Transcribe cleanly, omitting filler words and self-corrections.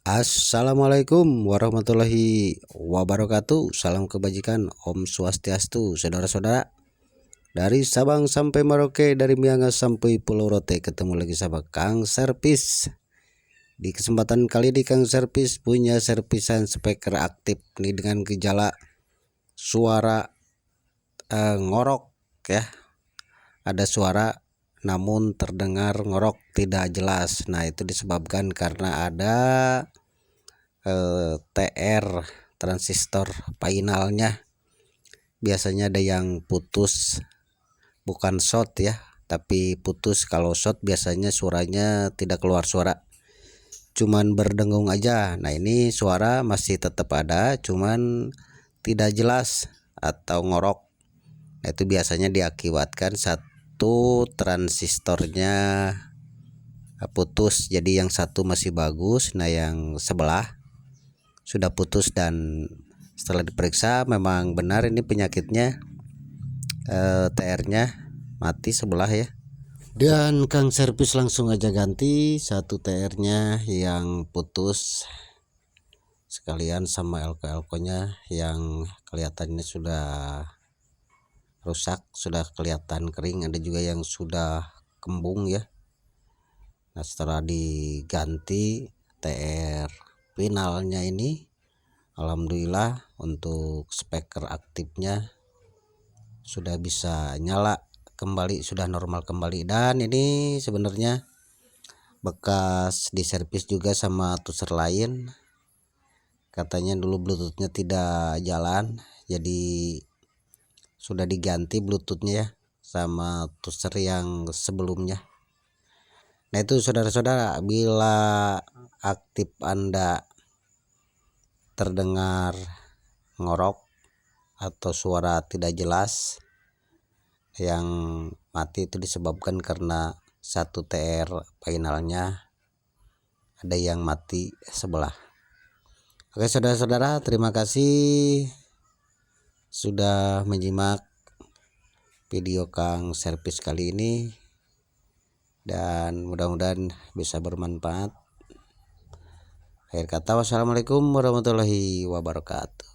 Assalamualaikum warahmatullahi wabarakatuh. Salam kebajikan, Om Swastiastu, saudara-saudara. Dari Sabang sampai Merauke, dari Miangas sampai Pulau Rote, ketemu lagi sama Kang Servis. Di kesempatan kali ini Kang Servis punya servisan speaker aktif nih dengan gejala suara ngorok ya. Ada suara namun terdengar ngorok tidak jelas. Nah, itu disebabkan karena ada TR transistor finalnya. Biasanya ada yang putus, bukan short ya, tapi putus. Kalau short biasanya suaranya tidak keluar suara, cuman berdengung aja. Nah, ini suara masih tetap ada, cuman tidak jelas atau ngorok. Nah, itu biasanya diakibatkan satu transistornya putus, jadi yang satu masih bagus. Nah, yang sebelah sudah putus, dan setelah diperiksa memang benar ini penyakitnya, TR-nya mati sebelah ya. Dan Kang Servis langsung aja ganti satu TR-nya yang putus, sekalian sama elko-elkonya yang kelihatannya sudah rusak, sudah kelihatan kering, ada juga yang sudah kembung ya. Nah, setelah diganti TR finalnya ini, alhamdulillah untuk speaker aktifnya sudah bisa nyala kembali, sudah normal kembali. Dan ini sebenarnya bekas diservis juga sama tuser lain, katanya dulu bluetoothnya tidak jalan, jadi sudah diganti bluetoothnya ya sama tuser yang sebelumnya. Nah, itu saudara-saudara, bila aktif Anda terdengar ngorok atau suara tidak jelas, yang mati itu disebabkan karena satu TR finalnya ada yang mati sebelah. Oke saudara-saudara, terima kasih sudah menyimak video Kang Servis kali ini, dan mudah-mudahan bisa bermanfaat. Akhir kata, wassalamualaikum warahmatullahi wabarakatuh.